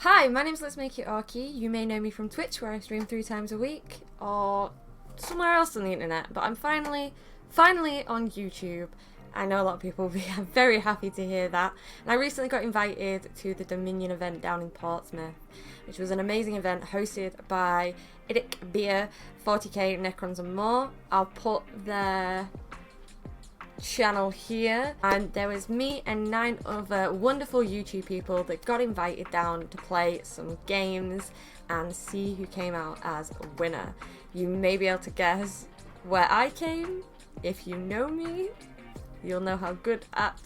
Hi, my name's Let's Make It Orky. You may know me from Twitch, where I stream 3 times a week, or somewhere else on the internet, but I'm finally on YouTube. I know a lot of people will be very happy to hear that. And I recently got invited to the Dominion event down in Portsmouth, which was an amazing event hosted by IDICBeer, 40k, Necrons and more. I'll put their channel here, and there was me and 9 other wonderful YouTube people that got invited down to play some games and see who came out as a winner. You may be able to guess where I came. If you know me, you'll know how good at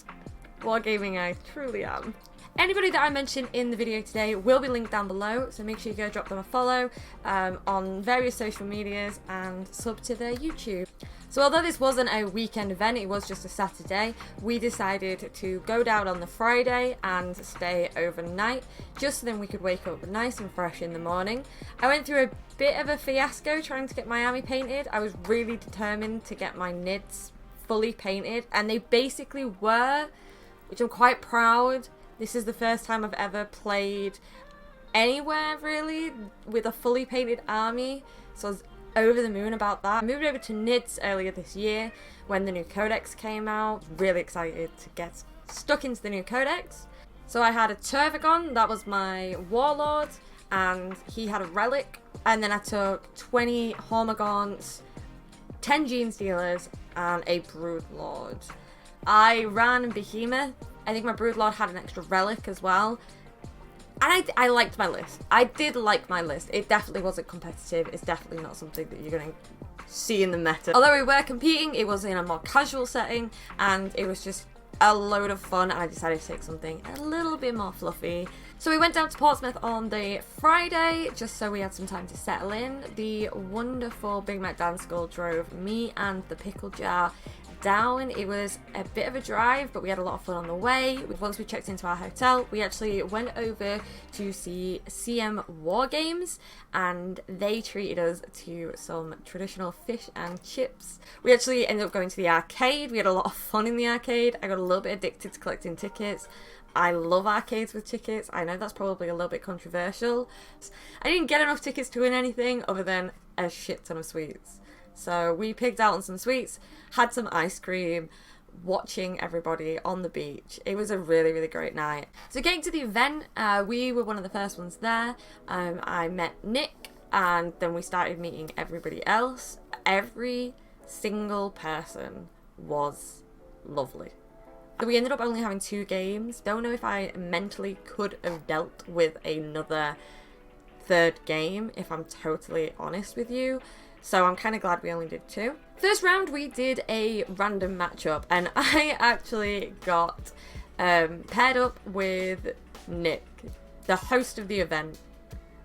wargaming I truly am. Anybody that I mention in the video today will be linked down below, so make sure you go drop them a follow on various social medias and sub to their YouTube. So although this wasn't a weekend event, it was just a Saturday, we decided to go down on the Friday and stay overnight, just so then we could wake up nice and fresh in the morning. I went through a bit of a fiasco trying to get my army painted. I was really determined to get my NIDs fully painted, and they basically were, which I'm quite proud. This is the first time I've ever played anywhere really with a fully painted army, so I was over the moon about that. I moved over to NIDS earlier this year when the new codex came out. Really excited to get stuck into the new codex. So I had a Turvagon, that was my warlord, and he had a relic, and then I took 20 Hormagaunts, 10 Gene Stealers, and a Broodlord. I ran Behemoth. I think my Broodlord had an extra relic as well. And I liked my list. I did like my list. It definitely wasn't competitive. It's definitely not something that you're going to see in the meta. Although we were competing, it was in a more casual setting, and it was just a load of fun, and I decided to take something a little bit more fluffy. So we went down to Portsmouth on the Friday, just so we had some time to settle in. The wonderful Big Mac Dan Skull drove me and the Pickle Jar down. It was a bit of a drive, but we had a lot of fun on the way. Once we checked into our hotel, we actually went over to see CM War Games, and they treated us to some traditional fish and chips. We actually ended up going to the arcade. We had a lot of fun in the arcade. I got a little bit addicted to collecting tickets. I love arcades with tickets. I know that's probably a little bit controversial. I didn't get enough tickets to win anything other than a shit ton of sweets. So we picked out on some sweets, had some ice cream, watching everybody on the beach. It was a really, really great night. So getting to the event, we were one of the first ones there. I met Nick, and then we started meeting everybody else. Every single person was lovely. We ended up only having 2 games. Don't know if I mentally could have dealt with another 3rd game, if I'm totally honest with you. So I'm kind of glad we only did 2. First round we did a random matchup, and I actually got paired up with Nick, the host of the event,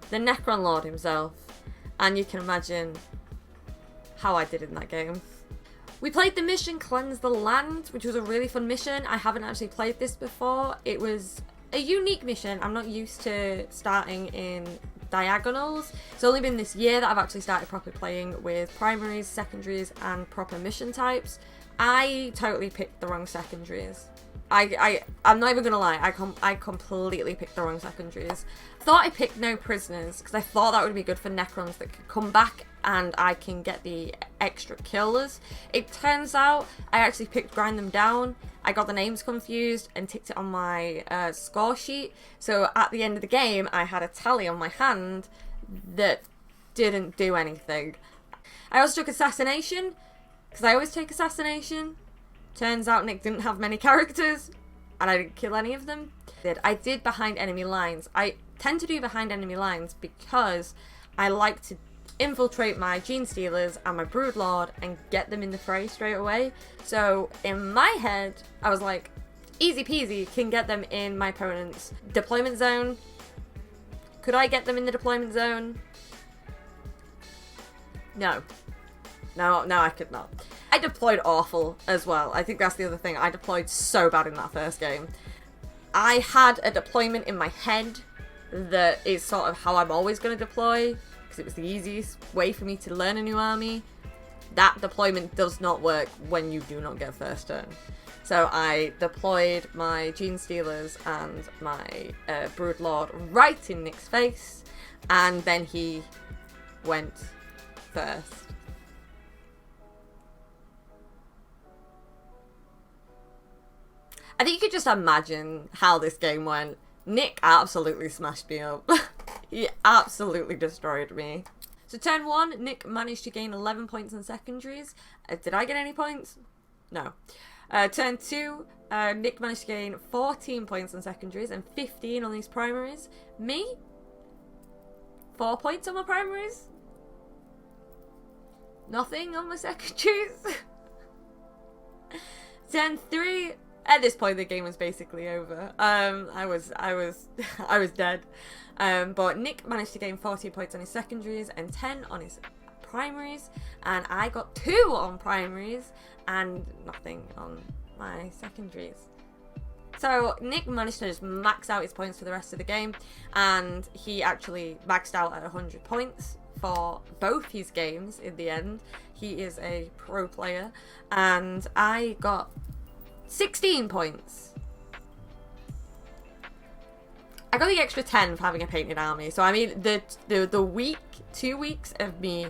the Necron Lord himself, and you can imagine how I did in that game. We played the mission Cleanse the Land, which was a really fun mission. I haven't actually played this before. It was a unique mission. I'm not used to starting in diagonals. It's only been this year that I've actually started properly playing with primaries, secondaries, and proper mission types. I totally picked the wrong secondaries. I'm not even gonna lie, I completely picked the wrong secondaries. Thought I picked no prisoners, because I thought that would be good for Necrons that could come back and I can get the extra killers. It turns out I actually picked Grind Them Down. I got the names confused and ticked it on my score sheet. So at the end of the game, I had a tally on my hand that didn't do anything. I also took Assassination, because I always take Assassination. Turns out Nick didn't have many characters, and I didn't kill any of them. I did Behind Enemy Lines. I tend to do Behind Enemy Lines because I like to infiltrate my Gene Stealers and my Broodlord and get them in the fray straight away. So in my head, I was like, easy peasy, can get them in my opponent's deployment zone. Could I get them in the deployment zone? No, I could not. I deployed awful as well. I think that's the other thing. I deployed so bad in that first game. I had a deployment in my head that is sort of how I'm always going to deploy, because it was the easiest way for me to learn a new army. That deployment does not work when you do not get first turn. So I deployed my Gene Stealers and my Broodlord right in Nick's face, and then he went first. I think you could just imagine how this game went. Nick absolutely smashed me up. He absolutely destroyed me. So turn 1, Nick managed to gain 11 points in secondaries. Did I get any points? No. Turn 2, Nick managed to gain 14 points in secondaries and 15 on these primaries. Me? 4 points on my primaries? Nothing on my secondaries? Turn 3, at this point the game was basically over. I was dead. But Nick managed to gain 14 points on his secondaries and 10 on his primaries, and I got 2 on primaries and nothing on my secondaries. So Nick managed to just max out his points for the rest of the game, and he actually maxed out at 100 points for both his games in the end. He is a pro player, and I got 16 points. I got the extra 10 for having a painted army. So I mean, the week, 2 weeks of me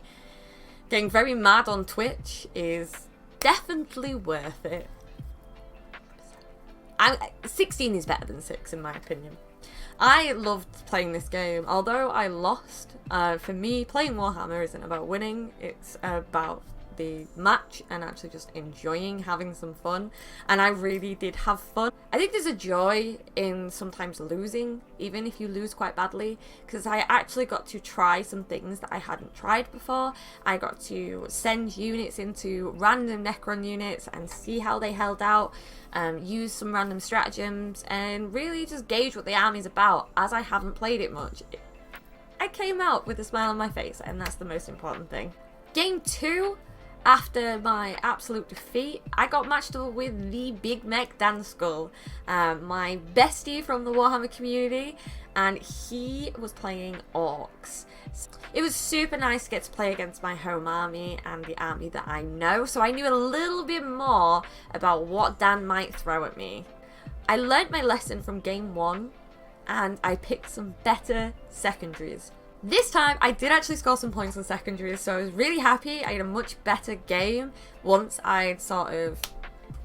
getting very mad on Twitch is definitely worth it. 16 is better than 6 in my opinion. I loved playing this game, although I lost. For me, playing Warhammer isn't about winning, it's about the match and actually just enjoying having some fun, and I really did have fun. I think there's a joy in sometimes losing, even if you lose quite badly, because I actually got to try some things that I hadn't tried before. I got to send units into random Necron units and see how they held out, use some random stratagems, and really just gauge what the army's about. As I haven't played it much, I came out with a smile on my face, and that's the most important thing. Game 2, after my absolute defeat, I got matched up with the Big Mech Dan Skull, my bestie from the Warhammer community, and he was playing Orcs. It was super nice to get to play against my home army and the army that I know, so I knew a little bit more about what Dan might throw at me. I learnt my lesson from game 1, and I picked some better secondaries. This time, I did actually score some points on secondaries, so I was really happy. I had a much better game once I'd sort of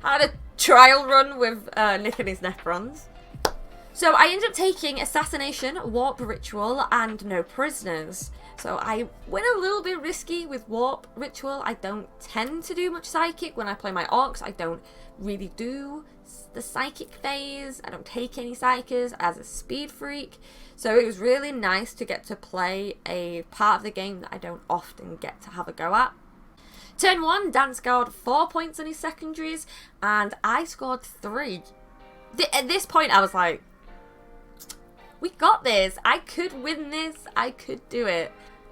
had a trial run with Nick and his Necrons. So I ended up taking Assassination, Warp Ritual, and No Prisoners. So I went a little bit risky with Warp Ritual. I don't tend to do much Psychic. When I play my Orcs, I don't really do the Psychic phase. I don't take any Psychers as a speed freak. So it was really nice to get to play a part of the game that I don't often get to have a go at. Turn 1, Dan scored 4 points on his secondaries, and I scored 3. At this point, I was like, we got this. I could win this. I could do it.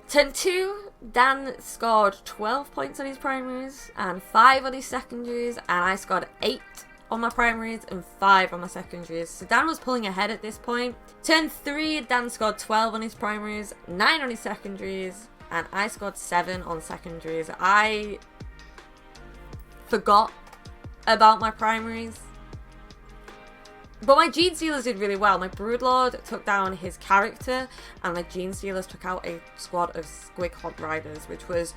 Turn 2, Dan scored 12 points on his primaries and 5 on his secondaries, and I scored 8 on my primaries and 5 on my secondaries. So Dan was pulling ahead at this point. Turn 3, Dan scored 12 on his primaries, 9 on his secondaries, and I scored 7 on secondaries. I forgot about my primaries. But my Gene Stealers did really well. My Broodlord took down his character, and my Gene Stealers took out a squad of Squig Hog Riders, which was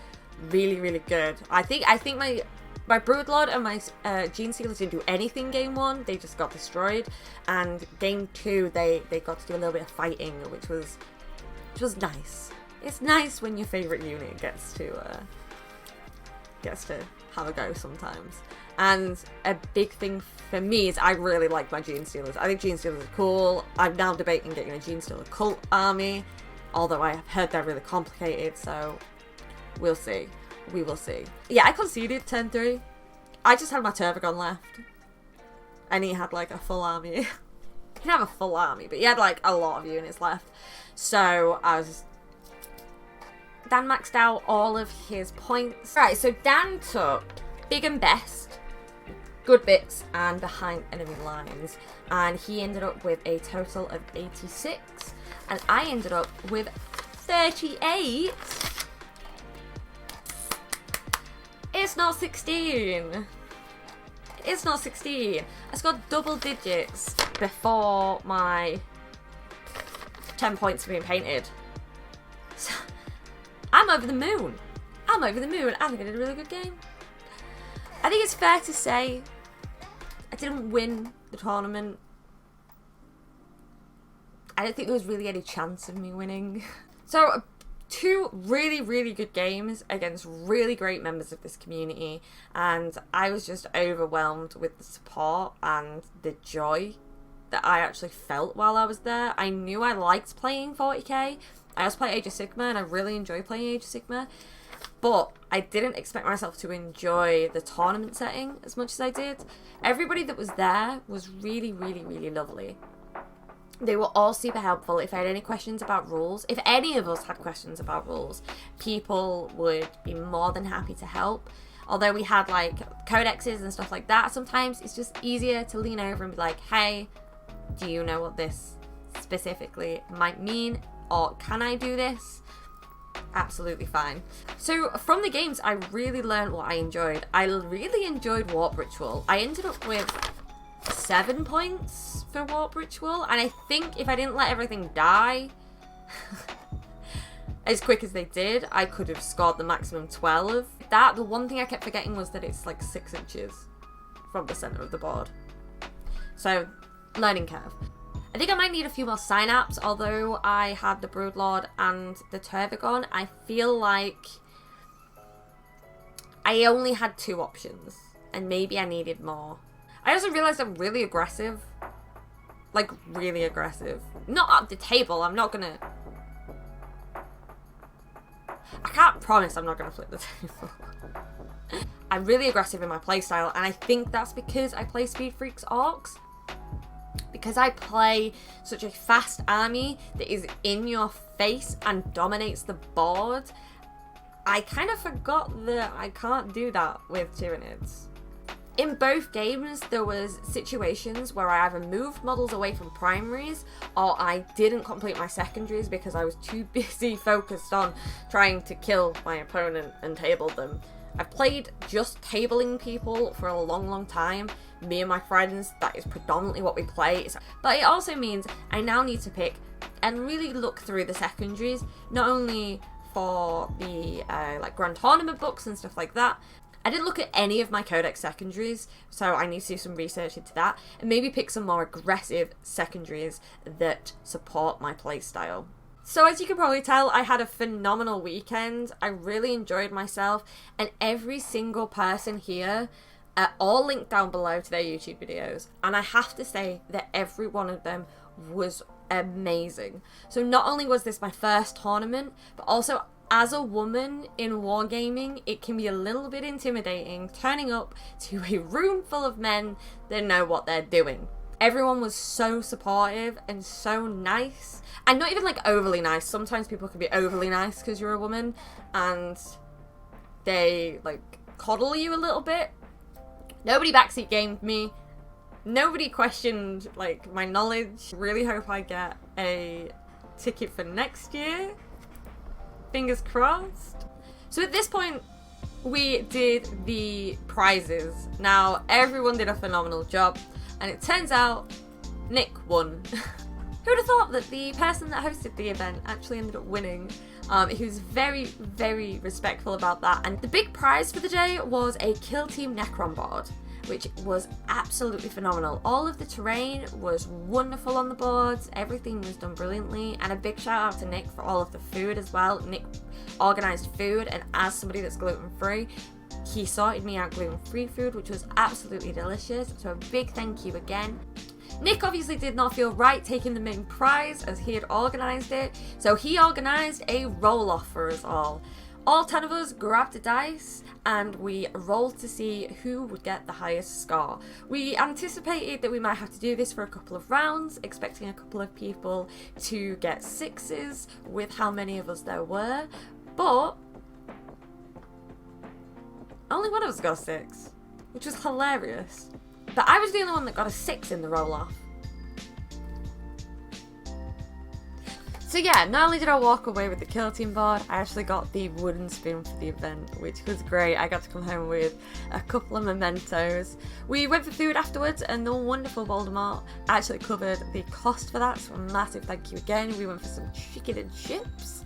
really, really good. I think my Broodlord and my Gene Stealers didn't do anything game 1, they just got destroyed. And game 2, they got to do a little bit of fighting, which was nice. It's nice when your favourite unit gets to have a go sometimes. And a big thing for me is I really like my Gene Stealers. I think Gene Stealers are cool. I'm now debating getting a Gene Stealer cult army, although I have heard they're really complicated, so we'll see. We will see. Yeah, I conceded turn 3. I just had my Turbogon left. And he had like a full army. He didn't have a full army, but he had like a lot of units left. So Dan maxed out all of his points. Right, so Dan took Big and Best, Good Bits, and Behind Enemy Lines. And he ended up with a total of 86. And I ended up with 38. It's not 16. is not 16. I scored double digits before my 10 points for being painted. So, I'm over the moon. I'm over the moon. I think I did a really good game. I think it's fair to say I didn't win the tournament. I don't think there was really any chance of me winning. So, 2 really, really good games against really great members of this community, and I was just overwhelmed with the support and the joy that I actually felt while I was there. I knew I liked playing 40k. I also play Age of Sigmar, and I really enjoy playing Age of Sigmar, but I didn't expect myself to enjoy the tournament setting as much as I did. Everybody that was there was really, really, really lovely. They were all super helpful. If I had any questions about rules, if any of us had questions about rules, people would be more than happy to help. Although we had like codexes and stuff like that, sometimes it's just easier to lean over and be like, hey, do you know what this specifically might mean? Or can I do this? Absolutely fine. So from the games, I really learned what I enjoyed. I really enjoyed Warp Ritual. I ended up with 7 points for Warp Ritual, and I think if I didn't let everything die as quick as they did, I could have scored the maximum 12. The one thing I kept forgetting was that it's like 6 inches from the center of the board. So, learning curve. I think I might need a few more synapses, although I had the Broodlord and the Tervigon. I feel like I only had 2 options, and maybe I needed more. I also realised I'm really aggressive. Like, really aggressive. Not at the table, I'm not gonna... I can't promise I'm not gonna flip the table. I'm really aggressive in my playstyle, and I think that's because I play Speed Freaks Orcs. Because I play such a fast army that is in your face and dominates the board, I kind of forgot that I can't do that with Tyranids. In both games, there was situations where I either moved models away from primaries or I didn't complete my secondaries because I was too busy focused on trying to kill my opponent and table them. I've played just tabling people for a long, long time. Me and my friends, that is predominantly what we play. But it also means I now need to pick and really look through the secondaries, not only for the like Grand Tournament books and stuff like that. I didn't look at any of my Codex secondaries, so I need to do some research into that and maybe pick some more aggressive secondaries that support my playstyle. So as you can probably tell, I had a phenomenal weekend. I really enjoyed myself, and every single person here all linked down below to their YouTube videos, and I have to say that every one of them was amazing. So not only was this my first tournament, but also as a woman in wargaming, it can be a little bit intimidating turning up to a room full of men that know what they're doing. Everyone was so supportive and so nice, and not even like overly nice. Sometimes people can be overly nice because you're a woman and they like coddle you a little bit. Nobody backseat gamed me. Nobody questioned like my knowledge. Really hope I get a ticket for next year. Fingers crossed. So at this point, we did the prizes. Now, everyone did a phenomenal job, and it turns out Nick won. Who would have thought that the person that hosted the event actually ended up winning? He was very, very respectful about that. And the big prize for the day was a Kill Team Necron board, which was absolutely phenomenal. All of the terrain was wonderful on the boards, everything was done brilliantly, and a big shout out to Nick for all of the food as well. Nick organised food, and as somebody that's gluten-free, he sorted me out gluten-free food, which was absolutely delicious, so a big thank you again. Nick obviously did not feel right taking the main prize as he had organised it, so he organised a roll-off for us all. All 10 of us grabbed a dice and we rolled to see who would get the highest score. We anticipated that we might have to do this for a couple of rounds, expecting a couple of people to get 6s with how many of us there were, but only one of us got a 6, which was hilarious. But I was the only one that got a 6 in the roll-off. So yeah, not only did I walk away with the Kill Team board, I actually got the wooden spoon for the event, which was great. I got to come home with a couple of mementos. We went for food afterwards, and the wonderful Voldemort actually covered the cost for that, so a massive thank you again. We went for some chicken and chips.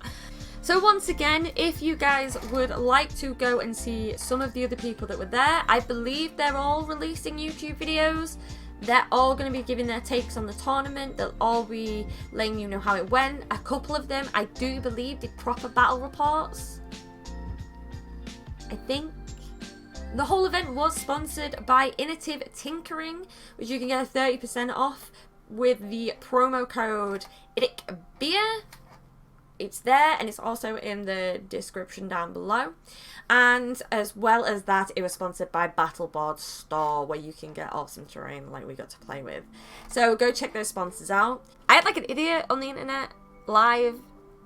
So once again, if you guys would like to go and see some of the other people that were there, I believe they're all releasing YouTube videos. They're all going to be giving their takes on the tournament. They'll all be letting you know how it went. A couple of them, I do believe, did proper battle reports. I think. The whole event was sponsored by Innovative Tinkering, which you can get a 30% off with the promo code IDICBeer. It's there, and it's also in the description down below. And as well as that, it was sponsored by Battleboard Store, where you can get awesome terrain like we got to play with. So go check those sponsors out. I had like an idiot on the internet live,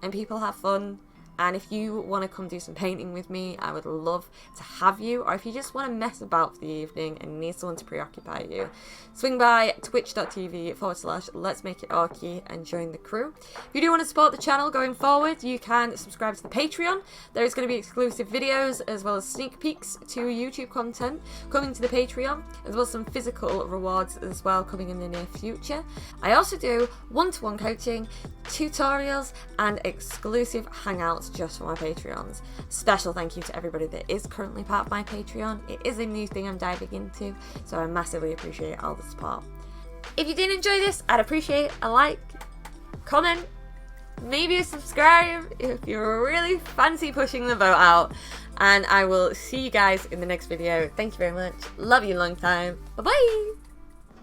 and people have fun. And if you want to come do some painting with me, I would love to have you. Or if you just want to mess about for the evening and need someone to preoccupy you, swing by twitch.tv/Let's Make It Orky and join the crew. If you do want to support the channel going forward, you can subscribe to the Patreon. There's going to be exclusive videos as well as sneak peeks to YouTube content coming to the Patreon, as well as some physical rewards as well coming in the near future. I also do one-to-one coaching, tutorials, and exclusive hangouts just for my Patreons. Special thank you to everybody that is currently part of my Patreon. It is a new thing I'm diving into, so I massively appreciate all the support. If you did enjoy this, I'd appreciate a like, comment, maybe a subscribe if you're really fancy pushing the vote out, and I will see you guys in the next video. Thank you very much. Love you long time. Bye bye.